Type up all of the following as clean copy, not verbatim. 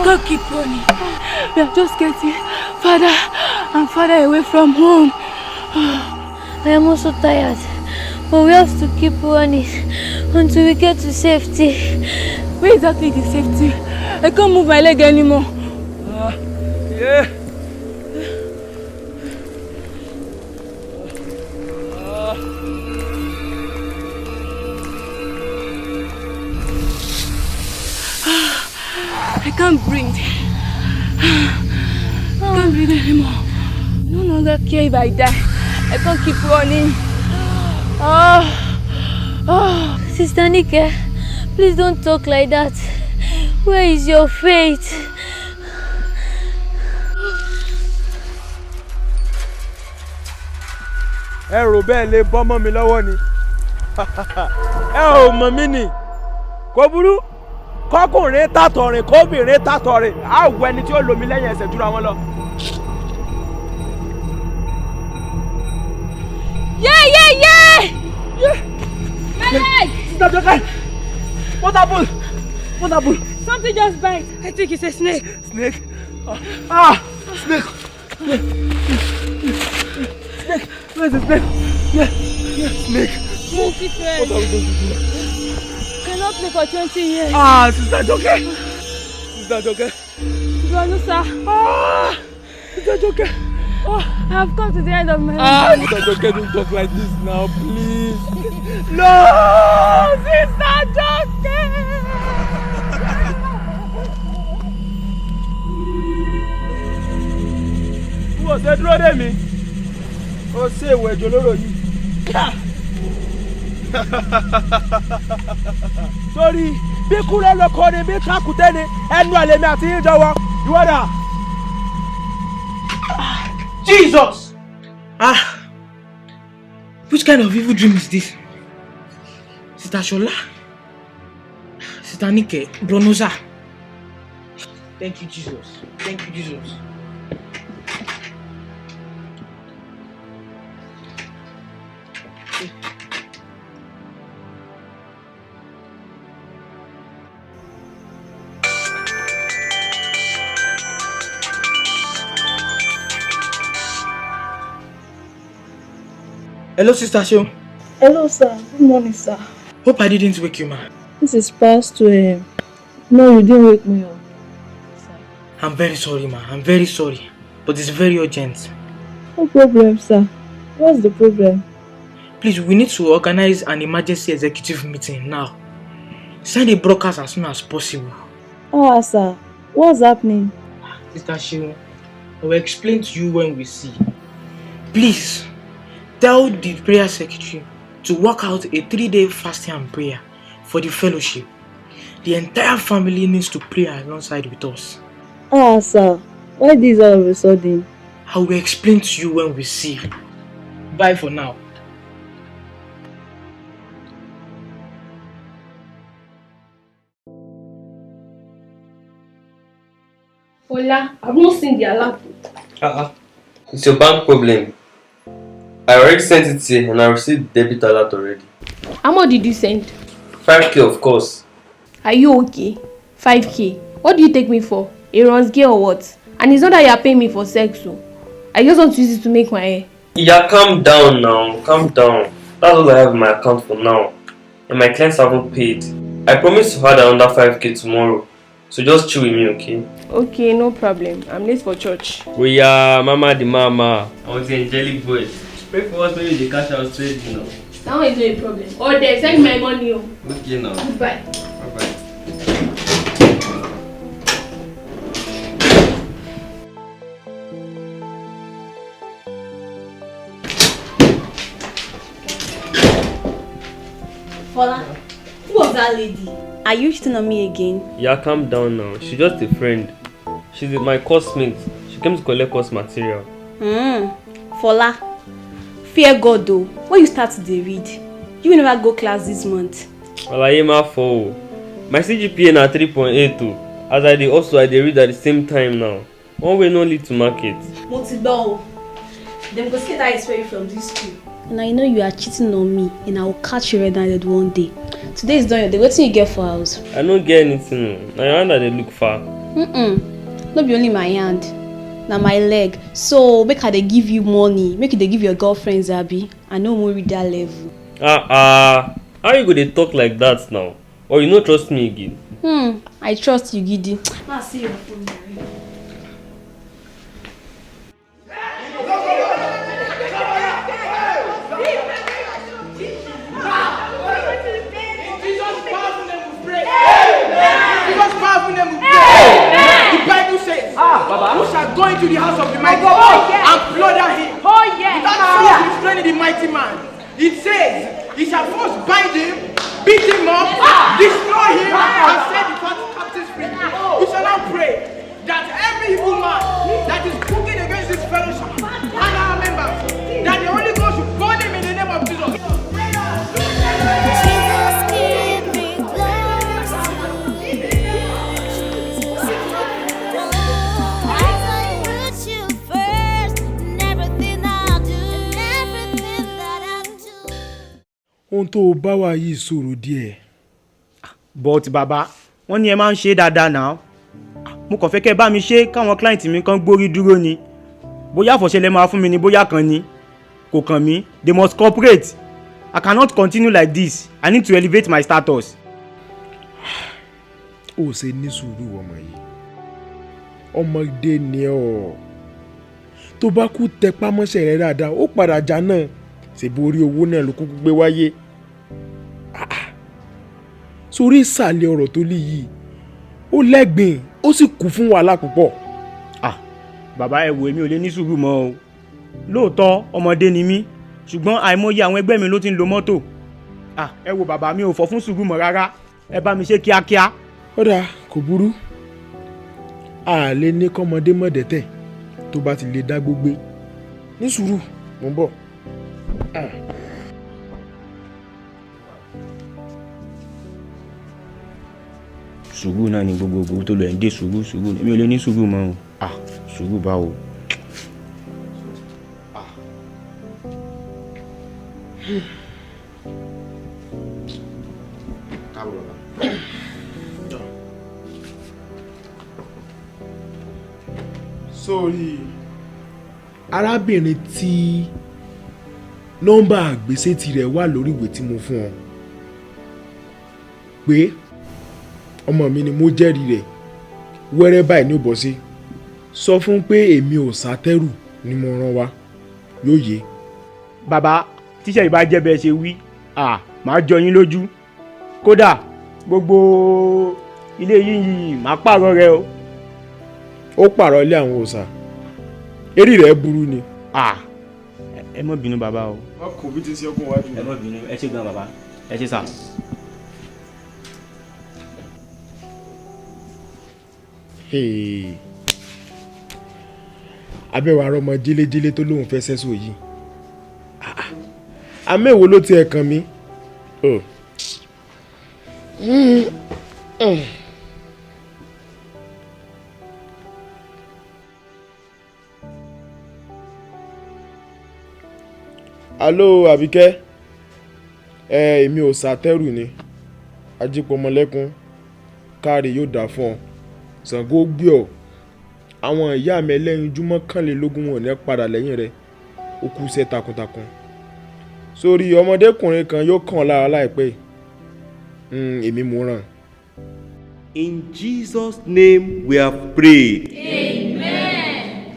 can't keep running. We are just getting farther and farther away from home. I am also tired, but we have to keep running until we get to safety. Where exactly is safety? I can't move my leg anymore. Yeah. I can't breathe. I can't breathe anymore. I no longer care if I die. I can't keep running. Sister Nike, please don't talk like that. Where is your faith? Ẹ rò bẹ́ẹ̀ lè bọ́ mọ́ mi lọ́wọ́ ni. Ẹ ò mọ̀ mí ni. Kò burú. Kọ́kùnrin tàtọ̀rìn kóbìnrin tàtọ̀rìn. Á wọ ẹni tí ó lomi lẹ́yìn ẹsẹ̀ jura wọn lọ. Yeah! My leg! Sister Jokai! What happened? What happened? Something just bite. I think it's a snake. Snake? Snake! Snake! Where's the snake? Yeah, snake. Monkey friend. What are we going to do? Cannot play for 20 years. Sister Jokai! Sister Jokai! Granusa. Sister Jokai! I have come to the end of my life. Sister Jokai, don't talk like this now, please. No! Sister Jokai! Who said dúró me? Ó ṣe ìwé ẹjọ́ lóró yìí. Sorry, bí kúrẹ́ lọ́kọ́ ni bí kákùtẹ́ ni ẹnu àlèmí àti yín jọ̀wọ́. Ìwọ dà. Jesus! Which kind of evil dream is this? Sister Shola? Sister Nike? Bronoza? Thank you, Jesus. Thank you, Jesus. Hello, Sister Sho. Hello, sir. Good morning, sir. Hope I didn't wake you, ma. This is past 2 a.m. No, you didn't wake me up. I'm very sorry, ma. I'm very sorry. But it's very urgent. No problem, sir. What's the problem? Please, we need to organize an emergency executive meeting now. Send a broadcast as soon as possible. Sir. What's happening? Sister Sho, I will explain to you when we see. Please, tell the prayer secretary to work out a 3-day fasting and prayer for the fellowship. The entire family needs to pray alongside with us. Sir. Why this all of a sudden? I will explain to you when we see. Bye for now. Ola, I've not seen the alarm. It's your bank problem. I already sent it here and I received debit alert already. How much did you send? 5k of course. Are you okay? 5k. What do you take me for? A runs girl or what? And it's not that you are paying me for sex, so I just want to use it to make my hair. Yeah, calm down now. Calm down. That's all I have in my account for now. And my clients haven't paid. I promise to add another 5k tomorrow. So just chill with me, okay? Okay, no problem. I'm late for church. Oh yeah, mama the mama. I want the angelic voice. Pray for us when you cash out straight, you know. That one is not a problem. Or they send my money. Okay now. Goodbye. Bye-bye. Fola, who was that lady? Are you cheating on me again? Yeah, calm down now. She's just a friend. She's my coursemate. She came to collect course material. Fola, fear God though. When you start to read, you will never go class this month. Well, I am for my CGPA na 3.82. As I dey also I dey read at the same time now. One way no lead to market. Motibo, them go see that I expect you from this school. And I know you are cheating on me, and I will catch you red-handed one day. Today is done your day. What do you get for house? I don't get anything. Now your hand they look far. Not be only my hand, na my leg. So make I dey give you money, make you dey give your girlfriends, abi. I no more reach that level. How you go dey talk like that now? Or you no trust me again? I trust you, Gidi. Ma see your phone. The Bible says, who shall go into the house of the mighty and plunder him? Without fear of restraining the mighty man. It says, he shall first bind him, beat him up, destroy him, and set the captives free. We shall now pray that every evil man that is cooking against this fellowship and our members, that the Holy Ghost should burn him in the name of Jesus. Ohun tó bá wà yìí ṣòro díẹ̀. But bàbá wọ́n ní ẹ máa ń ṣe dáadáa náà. Mo kàn fẹ́ kẹ́ bá mi ṣe káwọn client mi kan gbórí dúró ni. Bóyá àfọ̀ṣẹ lẹ máa fún mi ni bóyá kan ni. Kò kàn mí. They must cooperate. I cannot continue like this. I need to elevate my status. Ó ṣe ní sùúrù ọmọ yìí. Ọmọdé ni ọ́. Tó bá kú tẹpá mọ́ṣẹ́ rẹ̀ dáadáa, ó padà já náà. Ṣèbí orí owó náà ló kúkú gbé wáyé. Sórí ìsàlẹ̀ ọ̀rọ̀ tó lè yìí ó lẹ́gbìn ó sì kún fún wàhálà púpọ̀. Bàbá ẹ wò èmi ò lè ní sùúrù mọ́ o. Lóòótọ́ ọmọdé ni mí ṣùgbọ́n àìmọye àwọn ẹgbẹ́ mi ló ti ń lo mọ́tò. Ẹ wo bàbá mi ò fọ́ fún sùúrù mọ́ rárá. Ẹ bá mi ṣe kíákíá. Ó dáa kò burú. A lè ní kọ́mọdé mọ̀dẹ́tẹ̀ tó bá ti lè dá gbógbé. Ní sùúrù mo ń bọ̀. Sùúrù náà ni gbogbo tó lọ ẹ̀ ń dé sùúrù mi ò lè ní sùúrù mọ́ o. Sùúrù báwo. Sórí arábìnrin tí nọ́mbà àgbésẹ́tì rẹ̀ wà lórí ìwé tí mo fún ọ pé ọmọ mi ni mo jẹ́rìí rẹ̀ wẹ́rẹ́ báyìí ní ó bọ́ sí. Sọ fún pé èmi ò sátẹ́rù ni mo rán wa yóò yé. Bàbá tíṣẹ́ ìbá jẹ́ bẹ́ẹ̀ ṣe wí màá jọ yín lójú kódà gbogbo ilé yìí màá pààrọ̀ rẹ̀ o. Ó pààrọ̀ ilé àwọn òòṣà eré rẹ̀ burú ni. Ẹ má bínú bàbá o. Wọ́n kò bí ti ṣe ọkùnrin wájú. Ẹ má bínú ẹ ṣé gan bàbá ẹ ṣé sà. Abẹ́wò arọ́mọ jíléjílé tó lóun fẹ́ sẹ́sọ yìí. Àmẹ́wò ló ti ẹ̀ kàn mí. Aló Àbíkẹ́, èmi ò sátẹ́rù ni ajípọmọlẹ́kún káre yóò dà fún ọ Ṣàngó gbé ọ àwọn ìyá mi ẹlẹ́yinjú mọ́kànlélógún wọn ní padà lẹ́yìn rẹ̀ ó kú iṣẹ́ takuntakun sórí ọmọdékùnrin kan yóò kàn lára láìpẹ́ èmi mò ń ràn. In Jesus' name we have prayed. Amen.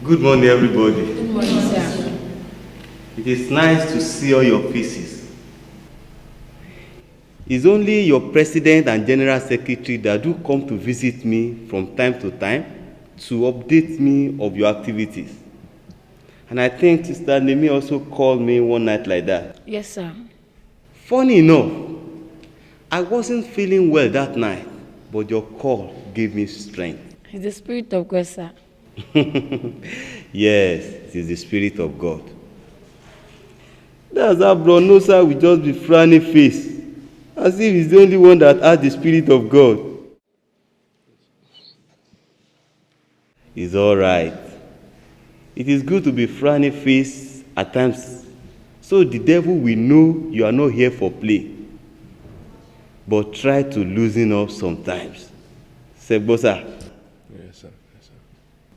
Good morning, everybody. Good morning, sir. It is nice to see all your faces. It's only your president and general secretary that do come to visit me from time to time to update me of your activities. And I think Sister Nemi also called me one night like that. Yes, sir. Funny enough, I wasn't feeling well that night, but your call gave me strength. It's the Spirit of God, sir. Yes, it is the Spirit of God. That's how Bro Nosa will just be frowning face, as if he's the only one that has the Spirit of God. It's all right. It is good to be frowning face at times, so the devil will know you are not here for play. But try to loosen up sometimes. Segbosa, Yes, sir. Yes, sir.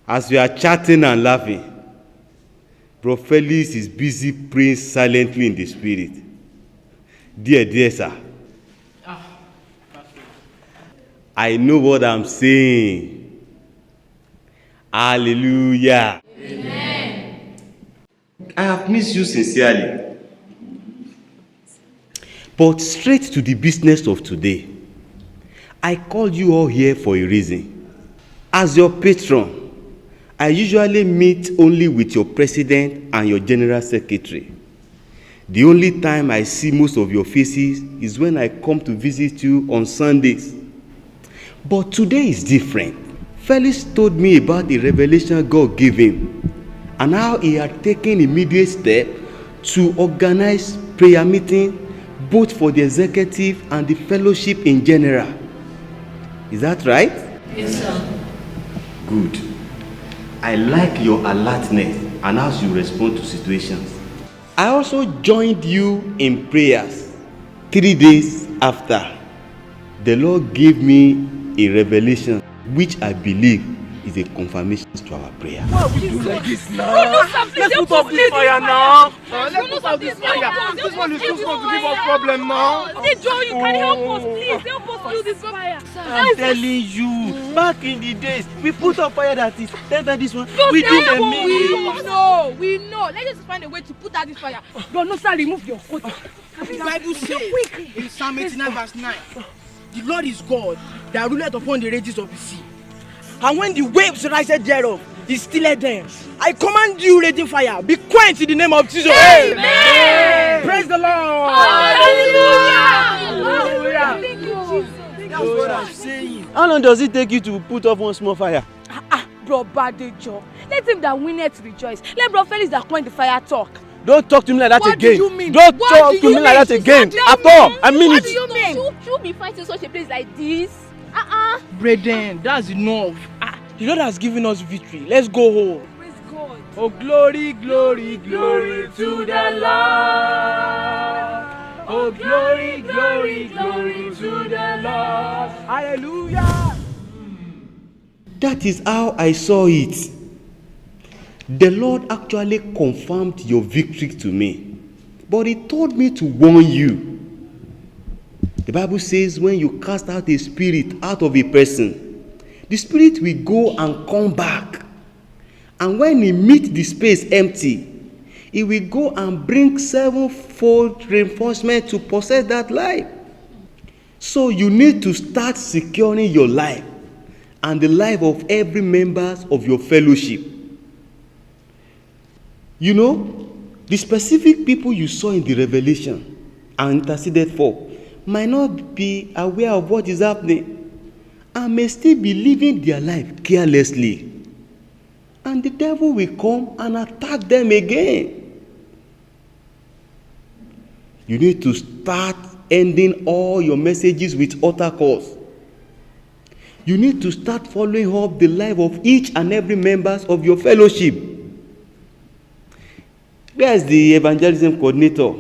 as we are chatting and laughing, Bro Felix is busy praying silently in the spirit. Dear, sir. I know what I'm saying. Hallelujah. Amen. I have missed you sincerely. But straight to the business of today. I called you all here for a reason. As your patron, I usually meet only with your president and your general secretary. The only time I see most of your faces is when I come to visit you on Sundays. But today is different. Felix told me about the revelation God gave him and how he had taken immediate step to organize prayer meeting both for the executive and the fellowship in general. Is that right? Yes, sir. Good. I like your alertness and how you respond to situations. I also joined you in prayers 3 days after. The Lord gave me a revelation which I believe is a confirmation to our prayer. Why are we doing like this now? Let's put off this fire now. Let's put off this fire. This one is too small to give us problem now. Joe, you can help us, please. Help us kill this fire. I'm telling you, back in the days, we put up fire that is better than this one. Don't We did tell a us. minute. We know. Let's just find a way to put out this fire. But no, sir, remove your coat. The Bible says in Psalm 89 verse 9, the Lord is God that ruleth upon the rages of the sea. And when the waves rise thereof, he stilleth them. I command you, raging fire, be quenched in the name of Jesus. Amen. Praise the Lord. Hallelujah. Thank you, Jesus. That's what I'm saying. How long does it take you to put up one small fire? Bro Badejo, let him that winneth rejoice. Let Bro Felix that quench the fire talk. Don't talk to me like that What again. do you mean? Don't What talk do to you me like mean? that again. Tell At me. all. I mean What it. do you mean? Should be fighting such a place like this? Brethren, that's enough. The Lord has given us victory. Let's go home. Praise God. Oh, glory, glory, glory to the Lord. Oh, glory, glory, glory to the Lord. Hallelujah. That is how I saw it. The Lord actually confirmed your victory to me, but he told me to warn you. The Bible says when you cast out a spirit out of a person, the spirit will go and come back. And when he meets the space empty, he will go and bring 7-fold reinforcement to possess that life. So you need to start securing your life and the life of every member of your fellowship. You know, the specific people you saw in the revelation and interceded for might not be aware of what is happening and may still be living their life carelessly. And the devil will come and attack them again. You need to start ending all your messages with utter cause. You need to start following up the life of each and every member of your fellowship. Where is the evangelism coordinator?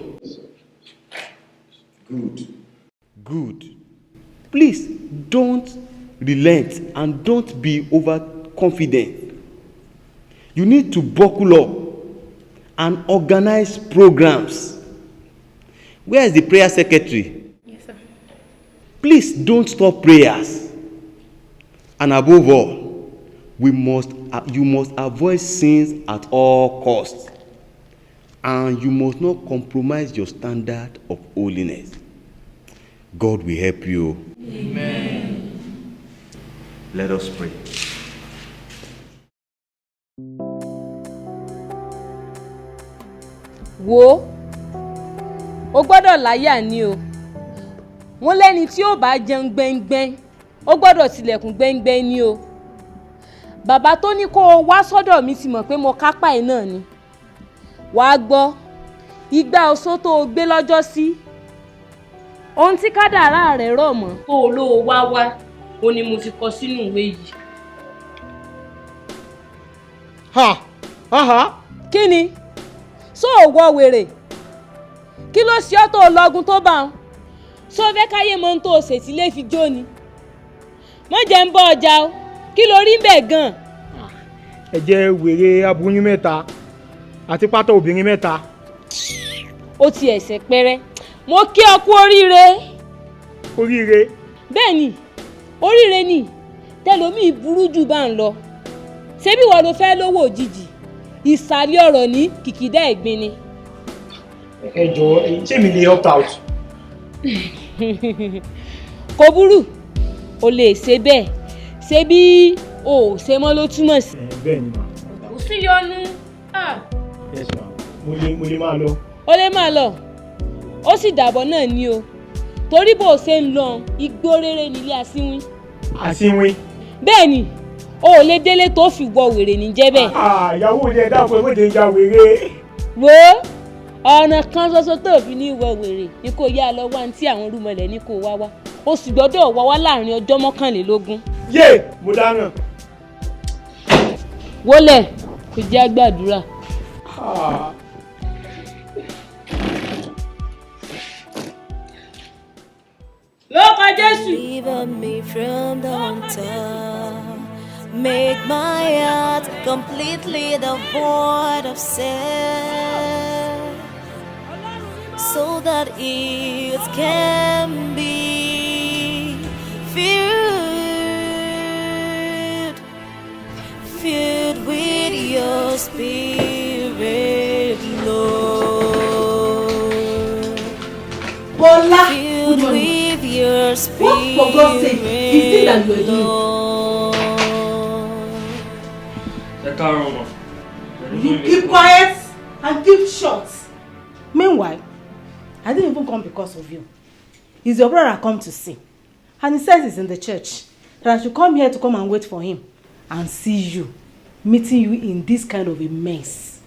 Good. Please don't relent and don't be overconfident. You need to buckle up and organize programs. Where is the prayer secretary? Yes, sir. Please don't stop prayers. And above all, you must avoid sins at all costs. And you must not compromise your standard of holiness. God will help you. Amen. Let us pray. Wo o gbọ́dọ̀ láyà ni o. Wọ́n lẹ́ni tí ó bá jẹun gbẹ́ngbẹ́ng ó gbọ́dọ̀ tilẹ̀kùn gbẹ́ngbẹ́ng ni o. Bàbá tó ní kó o wá sọ́dọ̀ mi ti mọ̀ pé mo kápá ẹ̀ náà ni. Wàá gbọ́ ìgbà oṣó tó o gbé lọ́jọ́ sí. Ohun tí kádàrá rẹ̀ rọ̀ mọ́ tó o ló o wá o ni mo ti kọ sínú ìwé yìí. Kí ni? Sọ òwò wèrè. Kí ló ṣe ọ́ tó o lọ́gun tó bá ń? Sọ fẹ́ káyé mọ́ ohun tó o ṣètì lé fi jó ni. má jẹ́ ń bọ́ ọjà o kí ló rí bẹ́ẹ̀ gan. ẹ jẹ́ wèrè aboyún mẹ́ta àti pátá obìnrin mẹ́ta. ó ti ẹ̀sẹ̀ pẹ́rẹ́ mo kí ọ kú oríire. oríire. bẹ́ẹ̀ ni oríire ni tẹlomi burú jù bá ń lọ ṣebí wọ́n ló fẹ́ lówó òjijì ìsàlẹ̀ ọ̀rọ̀ ní kìkìdá ẹ̀gbin ni. ẹ jọ̀ọ́ ṣé mi lè opt out. kò burú o lè ṣe bẹ́ẹ̀ ṣe bí o ò ṣe mọ́ ló túmọ̀ sí. bẹ́ẹ̀ ni ma. kò sí yọnu. yes ma mo lè máa lọ. ó lè máa lọ ó sì dàbọ̀ náà ni o torí bó o ṣe ń lọ igbó rere nílé asínwín. asínwín. bẹ́ẹ̀ ni o ò lè délé tó fi wọ wèrè níjẹ́ bẹ́ẹ̀. ìyàwó ilé ẹ̀dá fún ẹgbẹ́ ìjà wèrè. wo ọ̀nà kan ṣoṣo tó fi ní wọ wèrè ni kò yá lọ wá ní tí àwọn rúmọlẹ̀ ní kò wá wá o sì gbọ́dọ̀ wá wá láàrin ọjọ́ 21. yé mo dáràn. wọlé kò jẹ́ àgbàdúrà. lórúkọ Jésù. Deliver me from the hunter. Make my heart completely devoid of sin, so that it can be filled with your spirit, Lord. Bola, filled with your spirit, what for God's sake is it that you are doing? You keep quiet and keep short. Meanwhile, I didn't even come because of you. It's your brother I come to see. And he says he's in the church. That I should come here to come and wait for him. And see you. Meeting you in this kind of a mess.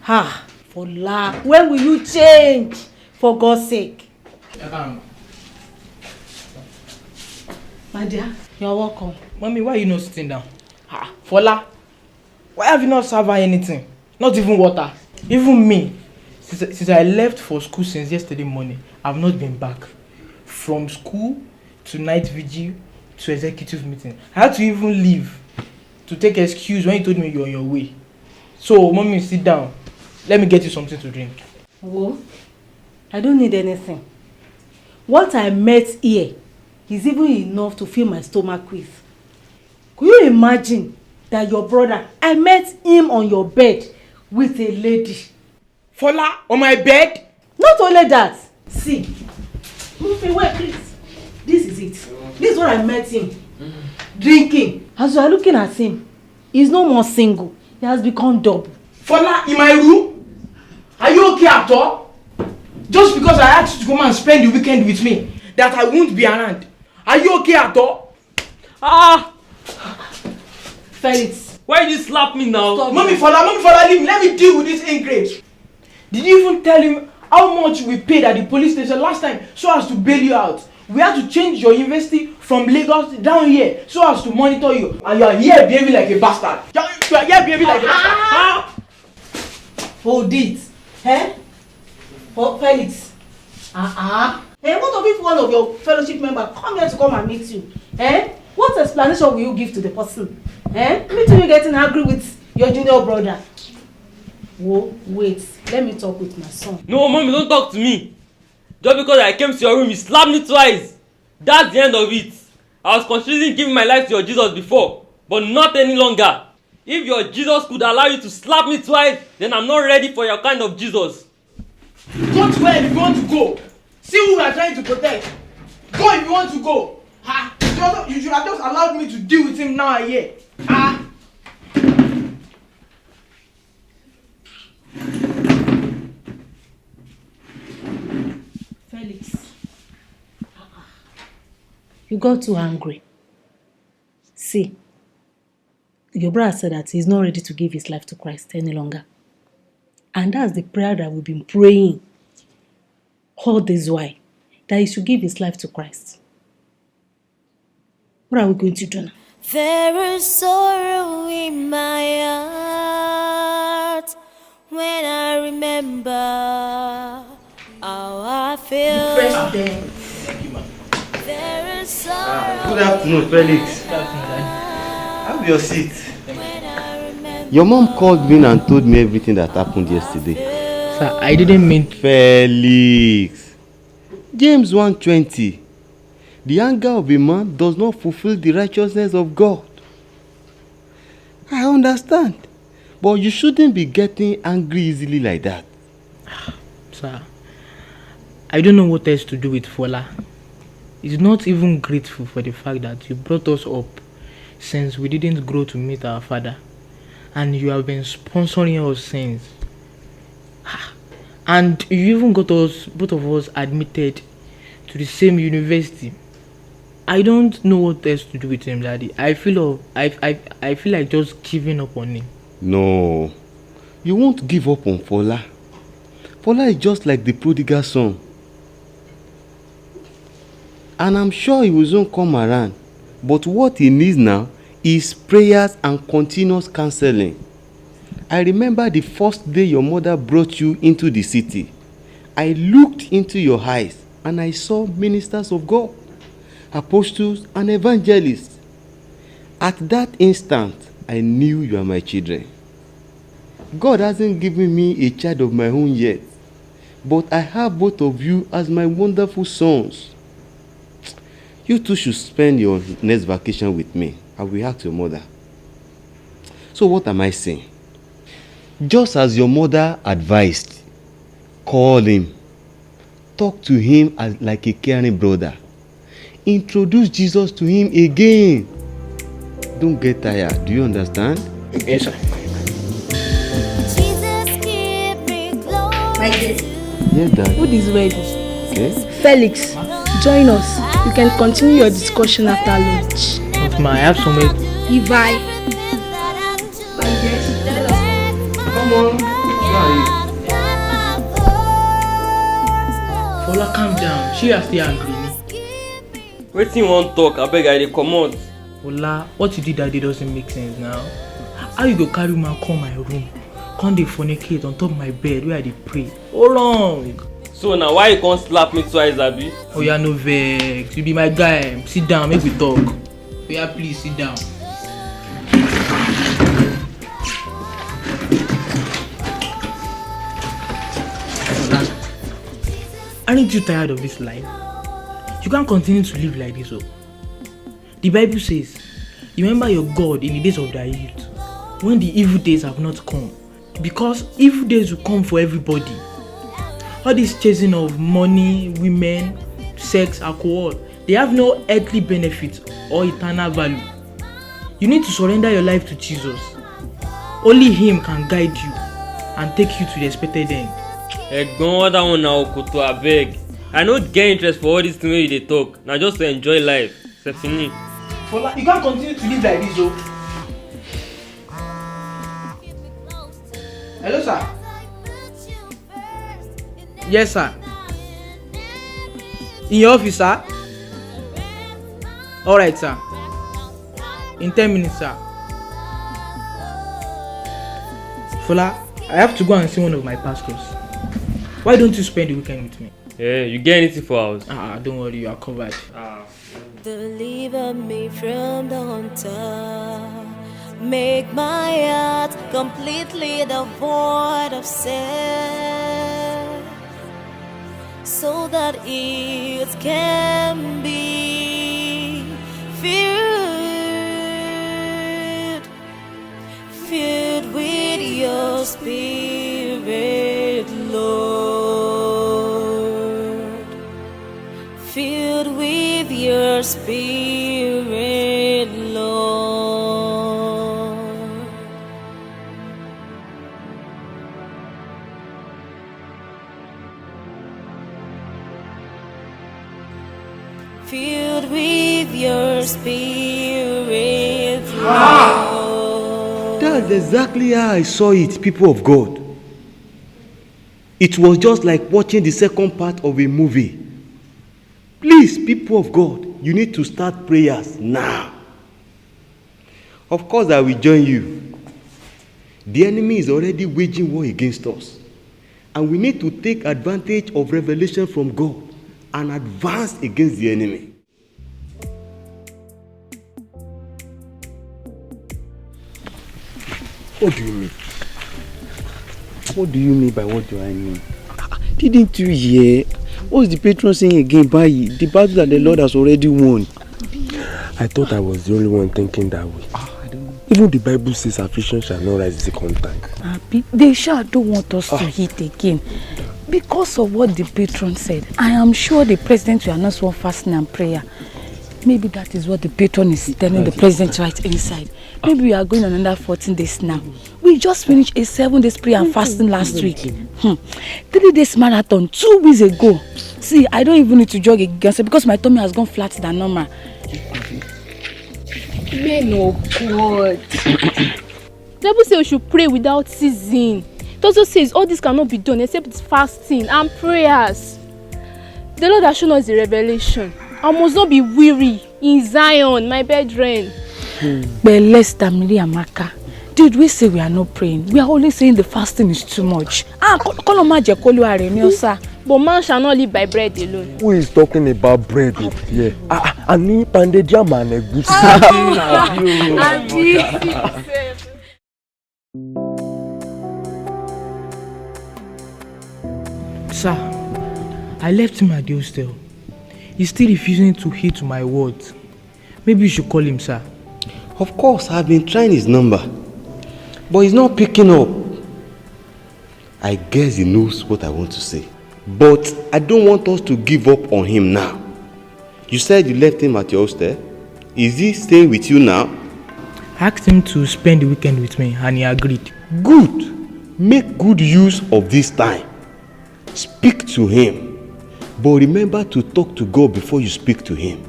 Fola, when will you change? For God's sake. My dear, you're welcome. Mommy, why are you not sitting down? Fola, why have you not served her anything? Not even water. Even me. Since I left for school since yesterday morning, I've not been back. From school to night vigil to executive meeting. I had to even leave to take excuse when you told me you were on your way. So, mommy, sit down. Let me get you something to drink. Well, I don't need anything. What I met here is even enough to fill my stomach with. Could you imagine that your brother, I met him on your bed with a lady? Fola, on my bed? Not only that. See, move away, please. This is it. This is where I met him. Drinking. As you are looking at him, he's no more single. He has become double. Fola, in my room? Are you okay at all? Just because I asked you to come and spend the weekend with me, that I won't be around. Are you okay at all? Felix. Why did you slap me now? Stop. Mommy, Fola, leave me. Let me deal with this ingrate. Did you even tell him how much we paid at the police station last time so as to bail you out? We had to change your university from Lagos down here so as to monitor you. And you are here behaving like a bastard. You are here behaving like a bastard. Hold it. For Felix. Hey, what if one of your fellowship members come here to come and meet you? What explanation will you give to the person? Me too, you getting angry with your junior brother. Whoa, wait. Let me talk with my son. No, mommy, don't talk to me. Just because I came to your room, you slapped me twice. That's the end of it. I was considering giving my life to your Jesus before, but not any longer. If your Jesus could allow you to slap me twice, then I'm not ready for your kind of Jesus. Go to where if you want to go. See who we are trying to protect. Go if you want to go. You should have just allowed me to deal with him now and here. Felix. You got too angry. See, your brother said that he's not ready to give his life to Christ any longer. And that's the prayer that we've been praying all this while, that he should give his life to Christ. What are we going to do now? There is sorrow in my heart when I remember how I feel. Thank you, ma'am. There is Good afternoon, Felix. Have your seat. Your mom called me and told me everything that happened yesterday. Sir, I didn't mean... Felix. James 1:20. The anger of a man does not fulfill the righteousness of God. I understand. But you shouldn't be getting angry easily like that. Sir, I don't know what else to do with Fola. He's not even grateful for the fact that you brought us up since we didn't grow to meet our father. And you have been sponsoring us since. And you even got us, both of us, admitted to the same university. I don't know what else to do with him, Daddy. I feel like just giving up on him. No, you won't give up on Fola. Fola is just like the prodigal son. And I'm sure he will soon come around. But what he needs now is prayers and continuous counseling. I remember the first day your mother brought you into the city. I looked into your eyes and I saw ministers of God, apostles and evangelists. At that instant, I knew you are my children. God hasn't given me a child of my own yet, but I have both of you as my wonderful sons. You two should spend your next vacation with me. I will ask your mother. So what am I saying? Just as your mother advised, call him. Talk to him as like a caring brother. Introduce Jesus to him again. Don't get tired. Do you understand? Yes, sir. My dear. Yes, Dad. Food is ready. Okay. Felix, join us. You can continue your discussion after lunch. But ma, I have somewhere. Levi. Come on. Fola, calm down. She has still angry. Wetin you wan talk? Abeg, I dey comot. Fola, what you did that day doesn't make sense now. How you go carry man come my room, come dey fornicate on top my bed where I dey pray? Hold on. So na why you come slap me twice, abi? Oh yeah, no vex. You be my guy. Sit down, make we talk. Oh yeah, please sit down. Aren't you tired of this life? You can't continue to live like this. Oh. The Bible says, remember your God in the days of thy youth, when the evil days have not come. Because evil days will come for everybody. All this chasing of money, women, sex, alcohol, they have no earthly benefit or eternal value. You need to surrender your life to Jesus. Only him can guide you and take you to the expected end. Egbon, that one na okoto, abeg. I no get interest for all this thing wey you dey talk. Na just to enjoy life. C'est fini. Fola, you can't continue to live like this, oh. Hello, sir. Yes, sir. In your office, sir? Alright, sir. In 10 minutes, sir. Fola, I have to go and see one of my pastors. Why don't you spend the weekend with me? Yeah, you get anything for house? Don't worry, you are covered. Deliver me from the hunter. Make my heart completely devoid of sin, so that it can be filled with your spirit, Lord. Filled with your spirit, Lord. Filled with your spirit, Lord. That's exactly how I saw it, people of God. It was just like watching the second part of a movie. Please, people of God, you need to start prayers now. Of course, I will join you. The enemy is already waging war against us. And we need to take advantage of revelation from God and advance against the enemy. What do you mean? What do you mean by what do I mean? Didn't you hear? What's the patron saying again? By the battle that the Lord has already won. I thought I was the only one thinking that way. I don't know. Even the Bible says affliction shall not rise the second time. They sure don't want us to hit again. Because of what the patron said, I am sure the president will announce one fasting and prayer. Maybe that is what the patron is telling the president right inside. Maybe we are going on another 14 days now. We just finished a 7 days prayer and fasting last week. 3 days marathon 2 weeks ago. See, I don't even need to jog again because my tummy has gone flat than normal. Men of God. The Bible says we should pray without ceasing. It also says all this cannot be done except with fasting and prayers. The Lord has shown us the revelation. I must not be weary in Zion, my brethren. But less than Mary and Amaka. Did we say we are not praying? We are only saying the fasting is too much. But man shall not live by bread alone. Who is talking about bread here? Ani pandeja man Sir, I left him at the hostel. He's still refusing to heed to my words. Maybe you should call him, sir. Of course, I've been trying his number, but he's not picking up. I guess he knows what I want to say. But I don't want us to give up on him now. You said you left him at your hostel. Is he staying with you now? I asked him to spend the weekend with me and he agreed. Good. Make good use of this time. Speak to him. But remember to talk to God before you speak to him,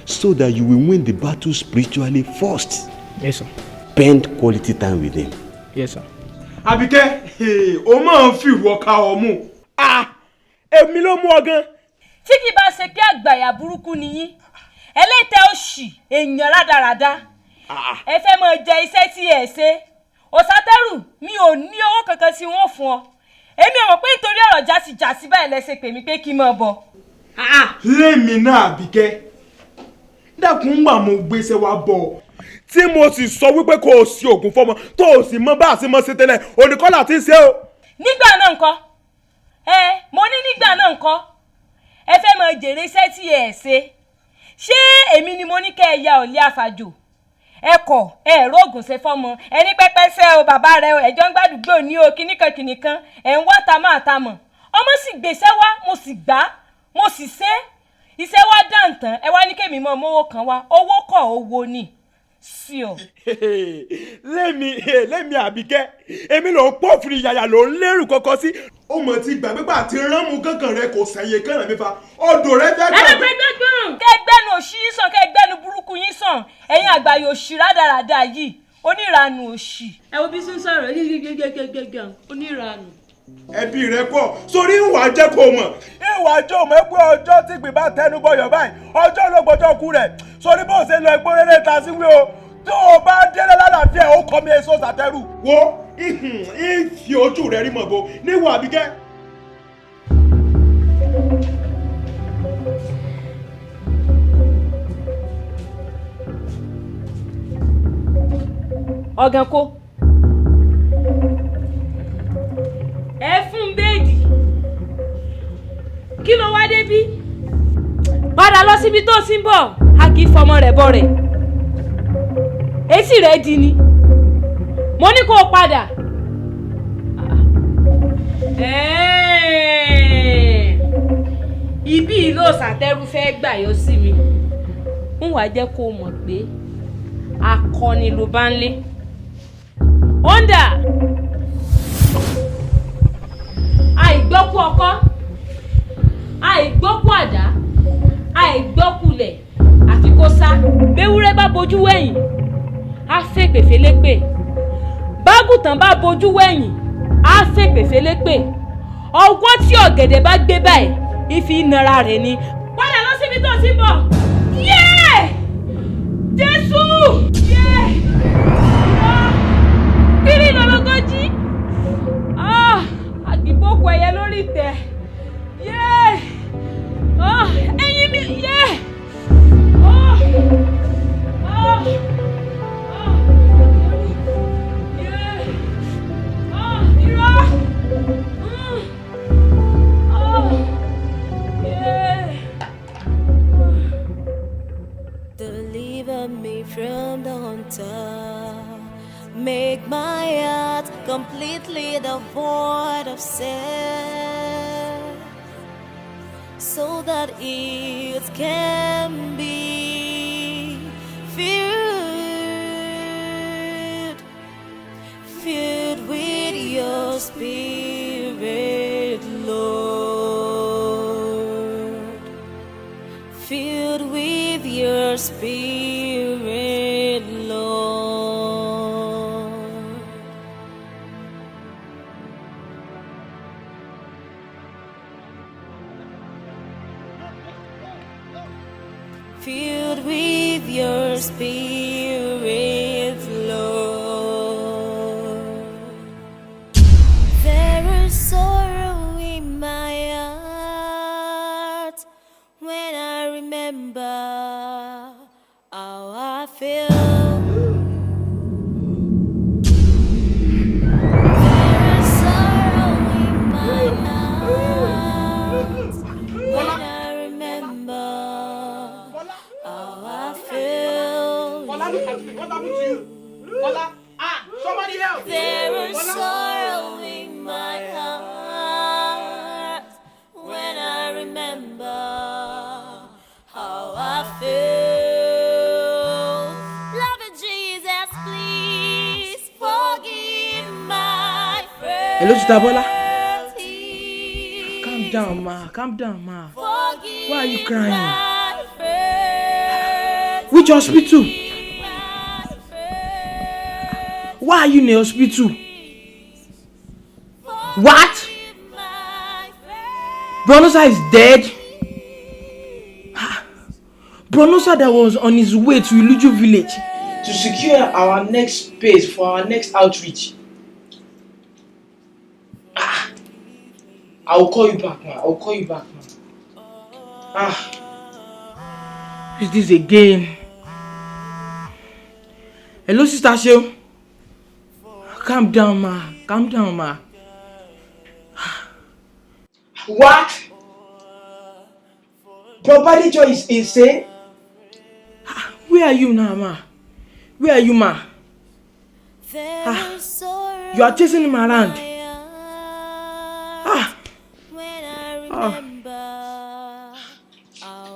so that you will win the battle spiritually first. Yes, sir. Spend quality time with him. Yes, sir. Àbíkẹ́, o máa ń fi ìwọ ká ọmú. Èmi ló mú ọ gan. Tí kì bá ṣe pé àgbàyà burúkú ni yín, ẹlẹ́tẹ̀ òṣì, èèyàn rádaràda. Ẹ fẹ́ mọ jẹ iṣẹ́ tí ẹ ṣe. Òsátẹ́rù, mi ò ní owó kankan tí wọ́n fún ọ. Èmi ò mọ̀ pé nítorí ọ̀rọ̀ jásijàsí báyìí lẹ ṣe pè mí pé kí n máa bọ̀. Lémi náà Àbíkẹ́. Dákun gbà mo gbéṣẹ́ wa bọ̀. Tí mo sì sọ wípé kò sí oògùn fọ́mọ tó o sì mọ bá a sì mọ ṣe tẹ́lẹ̀ oníkọ́lá tí ń ṣe o. Nígbà náà ńkọ́? Mo ní nígbà náà ńkọ́? Ẹ fẹ́ mọ jèrè iṣẹ́ tí ẹ ṣe. Ṣé èmi ni mo ní kẹ́ ẹ ya ọ̀lẹ àfàjò? Ẹ kọ̀ ẹ rógùn ṣe fọ́mọ. Ẹni pẹ́pẹ́ ṣẹ́ o bàbá rẹ o ẹjọ́ ń gbàdúgbò ní o kíníkan ẹ̀ ń wá tamọ́. Ọmọ sì gbèsè wá mo sì gbà mo sì ṣe. Iṣẹ́ wa dàntàn ẹ wá ní kémi mọ́ mówó kan wá owó kọ̀ owó ni. Sí o. Lémi Àbíkẹ́, èmi ló ń pọ̀ fún ìyàyà ló ń lérù kọ́kọ́ sí. Ó mọ̀ tí gbàgbégbà àti ránmú kankan rẹ kò sẹ̀yìn kànáà mi fa. Ọdọ̀ rẹ fẹ́ gbàgbé. Kẹ́gbẹ́nu òṣì yín sàn kẹ́gbẹ́nu burúkú yín sàn. Ẹ̀yin àgbáyé òṣì rádaràda yìí. Oníranù òṣì. Ẹ wo bí sí ń sọ̀rọ̀ gẹ́gẹ́gẹ́gẹ́gẹ́ oníranù. Ẹbí rẹ pọ̀ sórí ìwà jẹ́ kó mọ̀. Ìwà jẹ́ òmò ẹgbẹ́ ọjọ́ tí gbìn bá tẹnu bọyọ̀ báyìí. Ọjọ́ ló gbọ́jọ́ kú rẹ̀. Sórí bó ṣe lọ epo rere ta sí wí o. Tó o bá délé lálàáfíà ó kọ́ mi èso Sátẹ́rù. Wo ìfi ojú rẹ̀ rí mọ̀ bo níwọ̀ Àbíkẹ́. Ọ̀gàn kó. Ẹ fún bẹ́ẹ̀dì. Kí ló wá débí? Padà lọ síbi tó ti ń bọ̀. A kì í fọmọ rẹ̀ bọ̀ rẹ̀. Etí rẹ̀ di ni. Mo ní kó o padà. Ibi ìlú Sátẹ́rù fẹ́ gbà yọ sí mi. Ń wá jẹ́ kó o mọ̀ pé akọni ló bá ń lé. Honda. Àìgbọ́kú ọkọ́, àìgbọ́kú àdá, àìgbọ́kulẹ̀, àfi kó sá. Béwúrẹ́ bá bojú wẹ̀yìn, á fẹ́ pèfélépè. Bágùtàn bá bojú wẹ̀yìn, á fẹ́ pèfélépè. Ọwọ́ tí ọ̀gẹ̀dẹ̀ bá gbé báyìí, ìfi nara rẹ̀ ni. Padà lọ síbi tó ti bọ̀. Yéè! Jésù! Yéè! Kiri lọ́lọ́gọ́jì. Àgbìbókù ẹyẹ lórí ìtẹ́. Yéè! Ẹyin mi yéè! Yéè! deliver me from the hunter. Make my heart completely devoid of sin, so that it can be filled with your spirit, Lord. Filled with your spirit, Lord. Filled with your spirit, Lord. There is sorrow in my heart when I remember how I feel. There is sorrow in my heart when I remember how I feel. What happened to you? Bola, somebody help! There is sorrow in my heart when I remember how I feel. Loving Jesus, please forgive my friend. Hello, Sister Bola. Calm down, ma. Why are you crying? Which hospital? Why are you in the hospital? What? Bronosa is dead? Bronosa that was on his way to Iluju village to secure our next space for our next outreach. I'll call you back, man. Who's this again? Hello, Sister Sheo. Calm down, ma. What? Property Joy is insane? Where are you now, ma? Where are you, ma? You are chasing him around.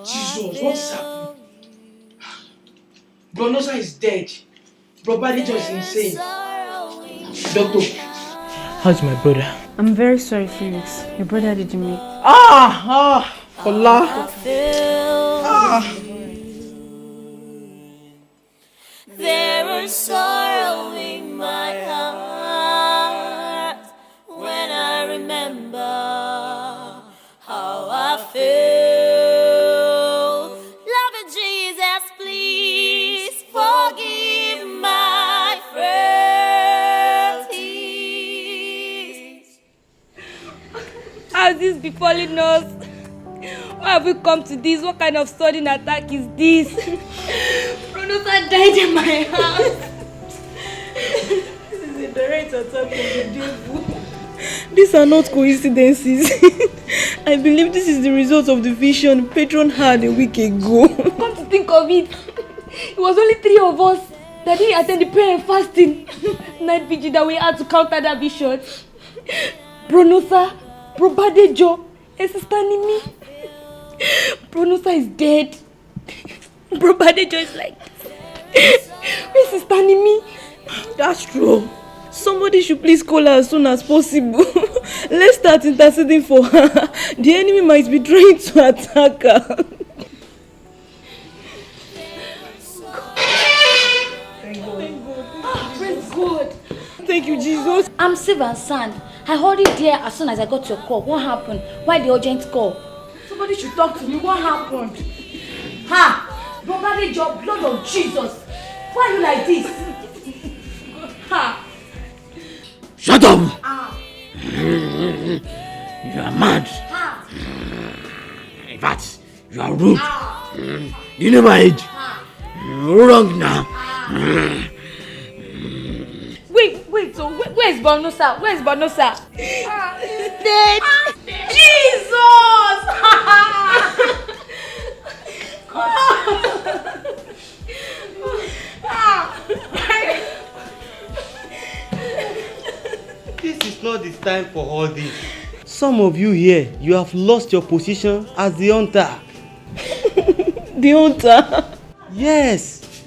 Jesus, what is happening? Bronosa is dead. Property Joy is insane. Doctor, how's my brother? I'm very sorry, Felix. Your brother didn't make. Allah. There is sorrow in my heart when I remember how I feel. Loving Jesus, please forgive my frailties. How is this befalling us? Why have we come to this? What kind of sudden attack is this? Bronosa died in my house. This is a direct attack of the devil. These are not coincidences. I believe this is the result of the vision Patron had a week ago. Come to think of it, it was only 3 of us that didn't attend the prayer and fasting night vigil that we had to counter that vision. Bronosa, Probadejo, and Sister Nimi. Bronosa is dead. Probadejo is like this. Where's Sister Nimi? That's true. Somebody should please call her as soon as possible. Let's start interceding for her. The enemy might be trying to attack her. Praise God. Thank you, Jesus. I'm safe and sound. I heard it there as soon as I got your call. What happened? Why the urgent call? Somebody should talk to me. What happened? Ha! Probadejo, your blood of Jesus. Why are you like this? Ha! Shut up! You are mad. In fact, you are rude. You know my age. Wrong now. Wait, so where's Bonosa? Where's Bonosa? He's dead. Jesus! God it's time for all this. Some of you here, you have lost your position as the hunter. The hunter? Yes.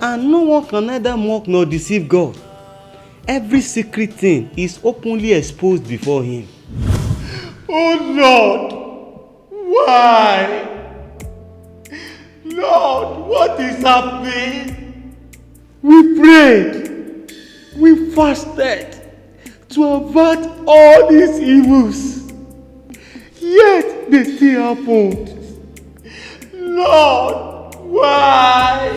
And no one can neither mock nor deceive God. Every secret thing is openly exposed before him. Oh Lord, why? Lord, what is happening? We prayed, we fasted to avert all these evils, yet they still happened. Lord, why?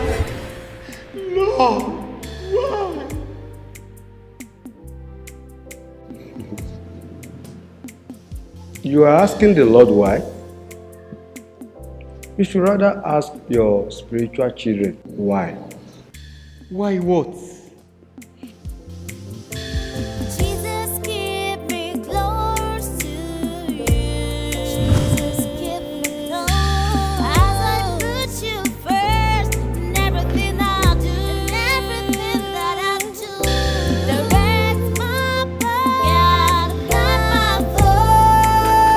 Lord, why? You are asking the Lord why? You should rather ask your spiritual children why. Why what? Jesus, keep me close to you. Jesus, keep me close. As I put you first in everything I do, in everything that I do. Direct my path, guide my thoughts.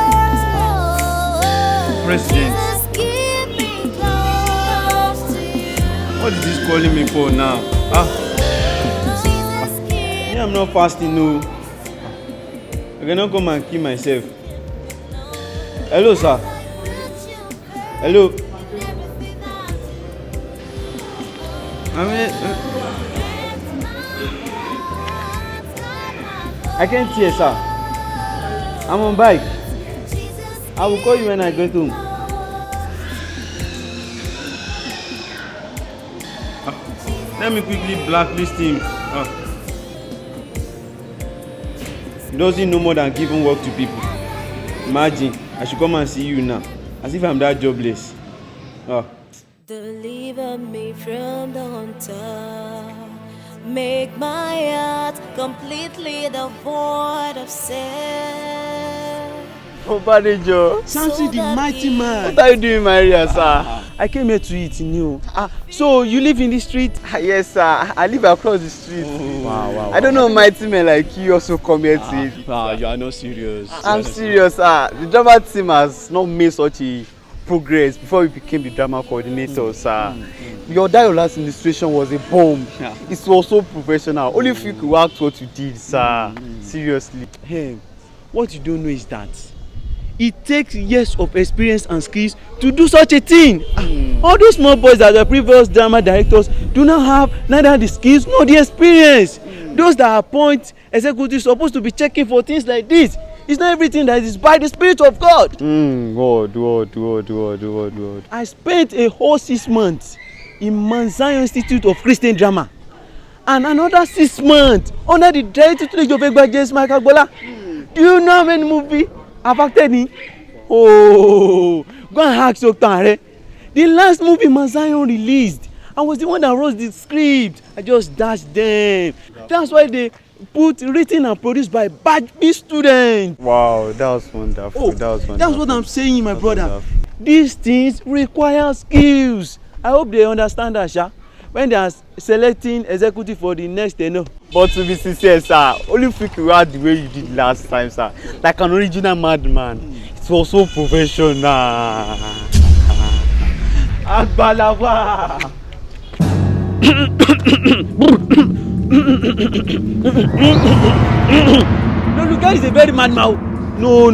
President, Jesus, keep me close to you. what is this calling me for now? Me, I'm not fasting, no. I cannot come and kill myself. Hello, sir. Hello. I can't hear, sir. I'm on bike. I will call you when I get home. Let me quickly blacklist him. He doesn't know more than giving work to people. Imagine, I should come and see you now, as if I'm that jobless. Deliver me from the hunter. Make my heart completely devoid of sin. Obadejo. Samson the mighty man. What are you doing in my area, sir? I came here to eat new. So you live in this street? Yes, sir. I live across the street. Wow. I don't know mighty men like you also come here to eat. You are not serious. I'm serious, sir. The drama team has not made such a progress before we became the drama coordinator, sir. Your last illustration was a bomb. It was so professional. Only if you could act what you did, sir. Seriously. Hey, what you don't know is that it takes years of experience and skills to do such a thing. All those small boys that are previous drama directors do not have neither the skills nor the experience. Those that appoint executives supposed to be checking for things like this. It's not everything that is by the Spirit of God. God. I spent a whole 6 months in Mount Zion Institute of Christian Drama and another 6 months under the director of James Mike Agbola. Do you know how many movies I've acted in? Oh, go and ask your Tare. The last movie Mount Zion released, I was the one that wrote the script. I just dashed them. That's why they put written and produced by Batch B students. Wow, that was wonderful. That was wonderful. That's what I'm saying, my brother. Wonderful. These things require skills. I hope they understand that, Sha. When they are selecting executive for the next tenure. But to be sincere, sir, only if you could act the way you did last time, sir. Like an original madman. It was so professional. Agbalawa. No, the guy is a very mad man. No.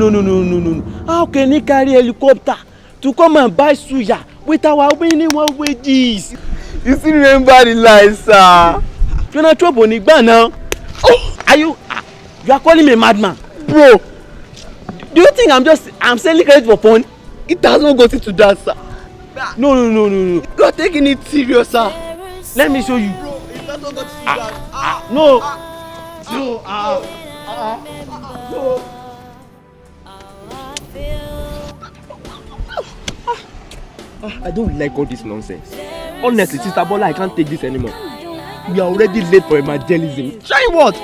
How can he carry a helicopter to come and buy suya with our minimum wages? You still remember the lines, sir? You're not trouble, Nigba now. Oh, you are calling me a madman, bro? Do you think I'm selling credit for fun? It has not got into that, sir. No. You are taking it serious, sir. Let me show you. Bro, it has not got into that. No. I don't like all this nonsense. Honestly, Sister Bola, I can't take this anymore. We are already late for evangelism. Try what?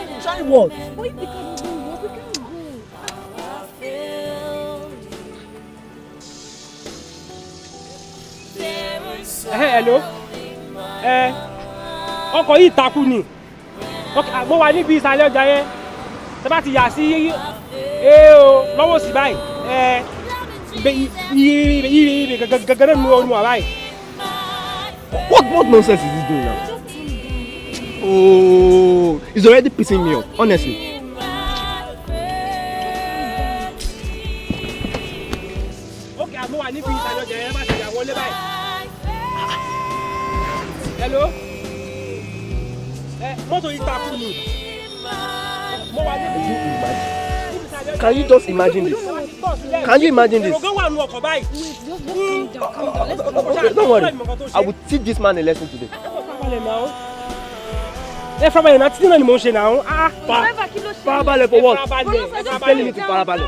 Hello. Ọkọ̀ yìí takú ni. Mo wà níbi ìsàlẹ̀ ọjà yẹn. tẹ́ bá ti yà sí o lọ́wọ́ sí báyìí gẹ́gẹ́ nínú orí mu àbáyìí. What nonsense is this doing now? Oh, it's already pissing me off, honestly. Okay, àmọ́ wà níbi ìtàjọ̀jẹ̀ ẹ bá ti yà wọlé báyìí. Hello? Mọ́tò yìí ta fún mi. Mo wà níbi ìtàjọ̀jẹ̀. Can you just imagine this? Can you imagine this? Òrògán wà nù ọkọ̀ báyìí. Okay, don't worry. I will teach this man a lesson today. Farabalẹ̀ náà títí náà ni mò ń ṣe náà. Farabalẹ̀ for what? Farabalẹ̀. Telling me to farabalẹ̀.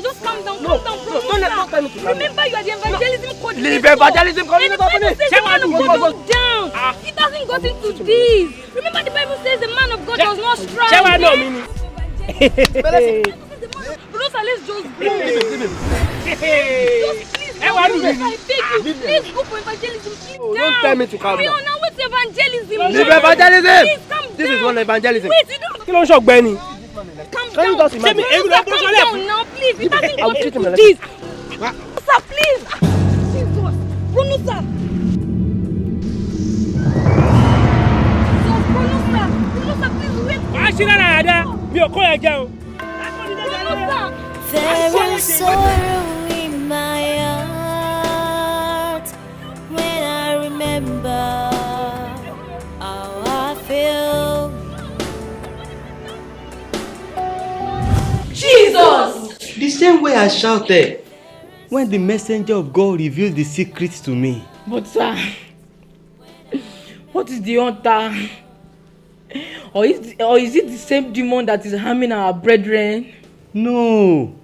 Just calm down, No, calm down, no, don't let me to calm down. Remember, you are the evangelism coordinator. Leave evangelism coordinator. The Bible says the man of God was down. It hasn't got into this. Remember, the Bible says the man of God was not strong. Ṣé wàá náà mi ni? Bruce, let's just go. Please go for evangelism. Keep down. Don't tell me to calm down. Now what's evangelism? Leave evangelism. Please calm down. This is not evangelism. Wait, you don't. Kí ló ń ṣọ̀gbẹ́ni? Calm Can you down. just imagine? Calm down now, please. It hasn't I will got treat him into like this. Sir, please. Jesus. Bruno, sir. Bruno, sir. Bruno, sir, please wait. Wàá ṣí lára àdá, mi ò kó ẹ jẹ o. Bruno, sir. There is sorrow in my heart when I remember how I feel. Jesus! The same way I shouted when the messenger of God revealed the secret to me. But sir, what is the hunter? Or is it the same demon that is harming our brethren? No,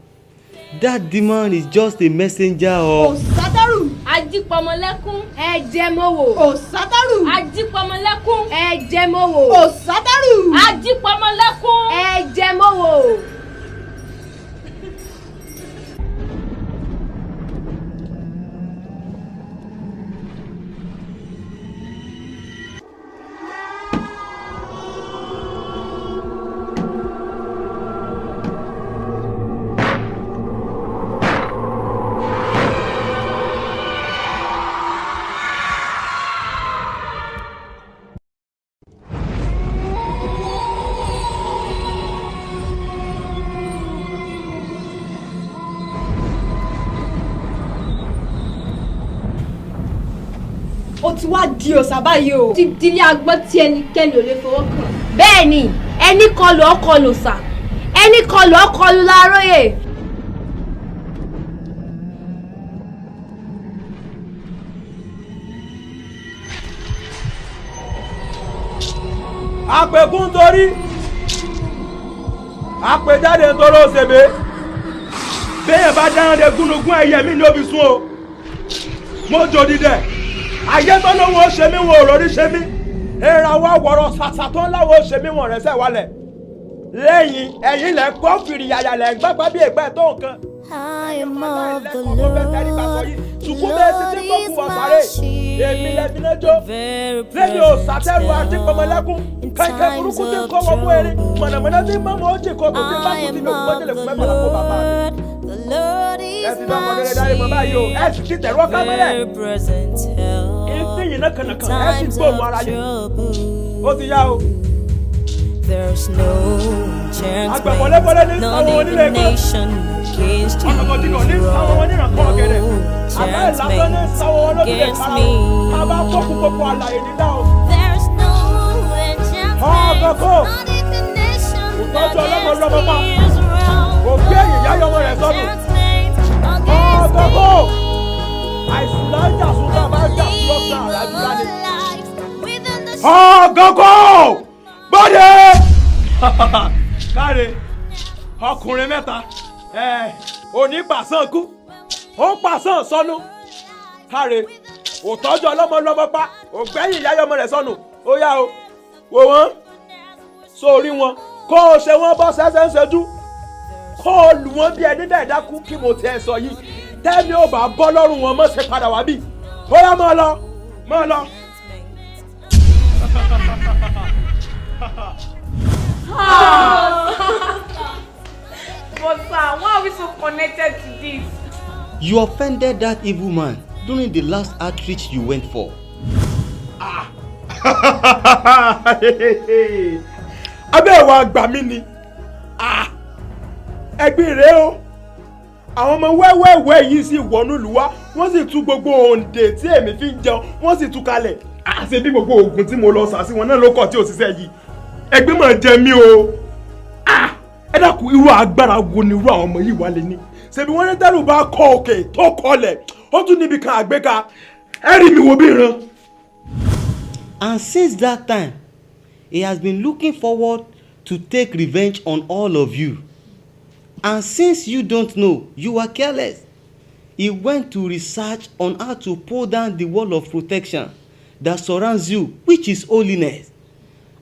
that demon is just a messenger of... Sátárù. Ajípọmọlẹ́kún. Ẹ̀jẹ̀mọ̀wò. Sátárù. Ajípọmọlẹ́kún. Ẹ̀jẹ̀mọ̀wò. Sátárù. Ajípọmọlẹ́kún. Ẹ̀jẹ̀mọ̀wò. Ó ti wá di òòṣà báyìí o. Ti dilé agbọ́n tí ẹnikẹ́ni ò lè fọwọ́ kàn. Bẹ́ẹ̀ni, ẹni kọlù ọkọlù sà. Ẹni kọlù ọkọlù láróyè. Àpèkún torí àpèjáde nítorí òṣèbé béèyàn bá dáhùn de gúnugún ẹyẹ mi ní òbí sún o mo jò dídẹ ayé tó lówó ṣe mí wọn òròrí ṣe mí ìrànwọ́ wọ̀rọ̀ ṣàṣà tó ń láwọ́ ṣe mí wọn rẹ̀ṣẹ̀ wálẹ̀ lẹ́yìn ẹ̀yìn lẹ̀ kọ́ fìrì yàyà lẹ̀ gbọ́gbọ́ bí ìpẹ́ tó nǹkan. I am of the Lord. Ṣùkú bẹ́ẹ̀ ti ti gbókù wọ̀ sáré èmi lẹ́bi lẹ́jọ́ lẹ́yìn òṣàtẹ́rù àti pọmọlẹ́kún kẹ̀kẹ́ burúkú ti kọ́ wọ́n mú erin mọ̀nàmọ́ná tí mọ́mọ́ ó jì kó tó ti bá kú ti lò gbọ́dẹ̀lẹ̀ fún mẹ́fà lápò bàbá mi. Ẹ ti bá ọmọdé dárí mọ́ báyìí o ẹ sì ti tẹ̀rọ kámẹ́lẹ̀. Ìfìyìn náà kànàkàn ẹ sì gbóòmù ara yìí. Ó ti yá o. There's no chance Agbẹ̀mọ̀lẹ́bọ̀lẹ́ ní sáwọn onílé kan. against you. Ọ̀nàmọ̀dìgàn ní sáwọn onírankan ọ̀gẹ̀dẹ̀. Àbẹ́ ìlànà ní sáwọn olóbìnrin kára. A bá kókù gbogbo àlàyé nílá o. There's no enchantment Ọ̀gọ̀gọ̀. on divination Òtọ́jú ọlọ́mọ against lọ́mọ pa. Israel. Ògbé ẹ̀yìn yáyọ ọmọ rẹ̀ sọ́nù. Ọ̀gọ̀gọ̀. Àìsàn lájà sùn tá a bá jà sí lọ́sàn àràjúlá ni. Ọ̀gọ̀gọ̀. Bọ́dẹ̀. Káre ọkùnrin mẹ́ta òní pàṣán kú ó pàṣán sọnù káre òtọ́jú ọlọ́mọ pa ògbẹ́yìn ìyá ọmọ rẹ̀ sọnù ó yá o wò wọ́n sórí wọn kó o ṣe wọ́n bọ́ sẹ́sẹ́ ń ṣojú kó o lù wọ́n bí ẹni bẹ́ẹ̀ dákú kí mo tiẹ̀ sọ yìí tẹ́mi ò bá bọ́ lọ́rùn wọn mọ̀ ṣe padà wá bí ó yá mọ́ ọ lọ mọ́ ọ lọ. But sir, why are we so connected to this? You offended that evil man during the last outreach you went for. Abẹ́ wa gbà mí ni. Ẹgbẹ́ rẹ o. Àwọn ọmọ wẹ́wẹ́wẹ́ yìí sì wọnú ìlú wa. Wọ́n sì tú gbogbo òǹdè tí èmi fi ń jẹun. Wọ́n sì tú kalẹ̀. Ṣé bí gbogbo oògùn tí mo lọ sà sí wọn náà ló kọ̀ tí ò ṣiṣẹ́ yìí. Ẹgbẹ́ máa jẹ mí o. Ẹ dákun irú agbára wo ni irú àwọn ọmọ yìí wà lé ní. Ṣebí wọ́n ní tẹ́lù bá kọ òkè tó kọlẹ̀. Ó tún níbi kan àgbéka. Ẹ rí mi wo bí ìran. And since that time, he has been looking forward to take revenge on all of you. And since you don't know, you were careless. He went to research on how to pull down the wall of protection that surrounds you, which is holiness.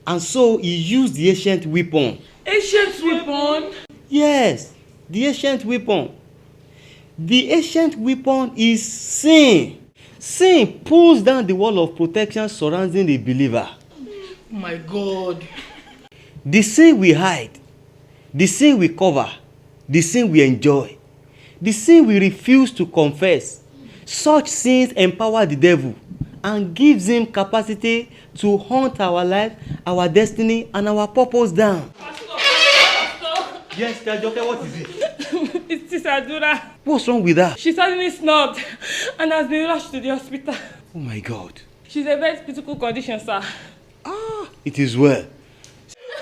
And so he used the ancient weapon. Ancient weapon? Yes, the ancient weapon. The ancient weapon is sin. Sin pulls down the wall of protection surrounding the believer. Oh my God. The sin we hide, the sin we cover, the sin we enjoy, the sin we refuse to confess. Such sins empower the devil and gives him capacity to hunt our life, our destiny, and our purpose down. Yes, Kajoke, what is it? It's Tisadura. What's wrong with her? She suddenly snubbed and has been rushed to the hospital. Oh my God. She's in a very critical condition, sir. It is well.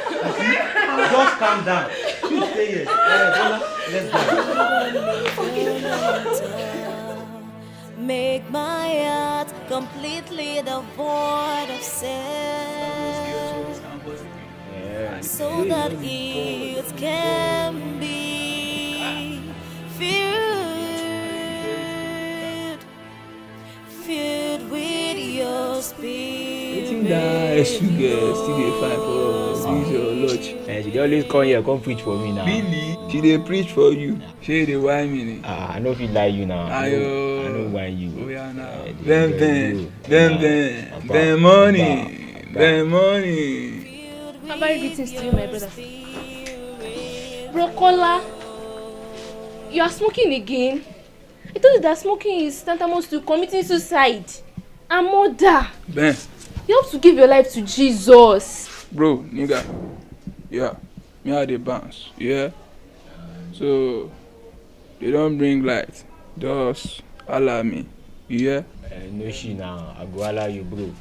Just calm down. You stay here. Bola, let's go. Make my heart completely devoid of sin, so that it can be filled with your spirit. Sugar still dey fight for us. Use your lodge. She dey always come here, come preach for me now. Really? She dey preach for you. She dey whine me. I no fit lie you now. I no whine you. Oh yeah, now. Then money. I'm very greetings to you, my brother. Bro Kola, you are smoking again? I told you that smoking is tantamount to committing suicide and murder. Ben. You have to give your life to Jesus. Bro, nigga. Yeah. Me how they bounce. Yeah. So they don't bring light. Just allow me. Yeah. No shit now. I go allow you, bro.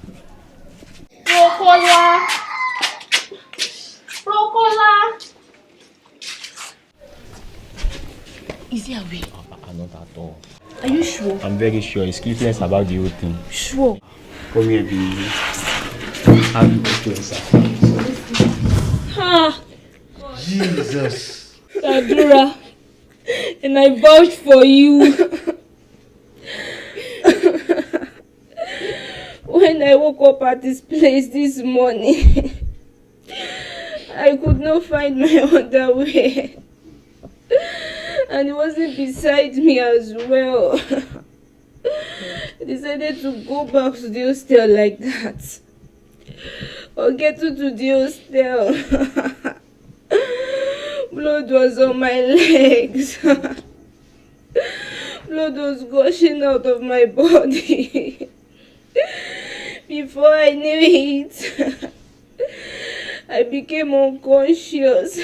Bro Kola. Bro Kola. Is he away? Not at all. Are you sure? I'm very sure. He's clueless about the whole thing. Sure. Come here, baby. I'll be closer. Jesus. Sadura, and I vouch for you. When I woke up at this place this morning, I could not find my underwear. And it wasn't beside me as well. I decided to go back to the hostel like that. Or get to the hostel. Blood was on my legs. Blood was gushing out of my body. Before I knew it, I became unconscious.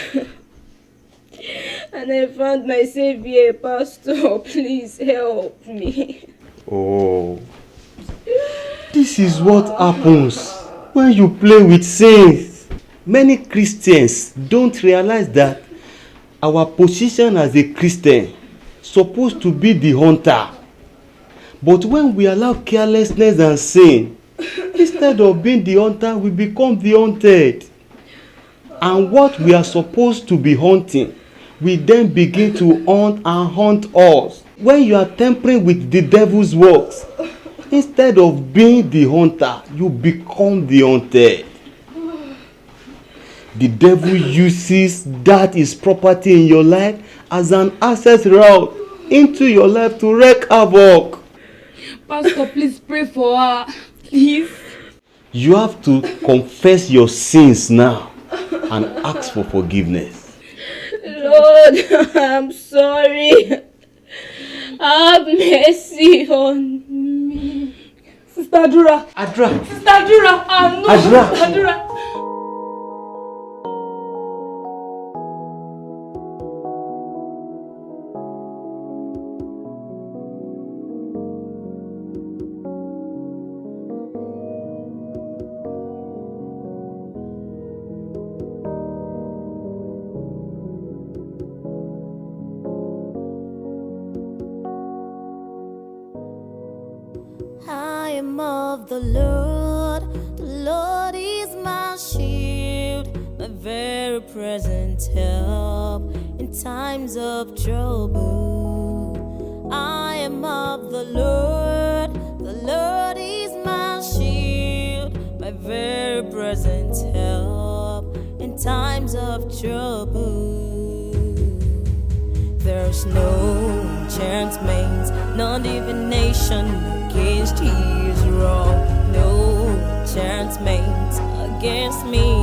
And I found myself here, Pastor. Please help me. Oh, this is what happens when you play with sins. Many Christians don't realize that our position as a Christian supposed to be the hunter. But when we allow carelessness and sin, instead of being the hunter, we become the hunted. And what we are supposed to be hunting, we then begin to hunt and hunt us. When you are tampering with the devil's works, instead of being the hunter, you become the hunted. The devil uses that his property in your life as an access route into your life to wreak havoc. Pastor, please pray for her. Please. You have to confess your sins now and ask for forgiveness. Lord, Lord, I'm sorry. Have mercy on me. Sister Adura. Adura. Sister Adura. No. Adura. Sister Adura. I am of the Lord is my shield, my very present help in times of trouble. I am of the Lord is my shield, my very present help in times of trouble. There's no enchantment, no divination against his wrong, no enchantment against me.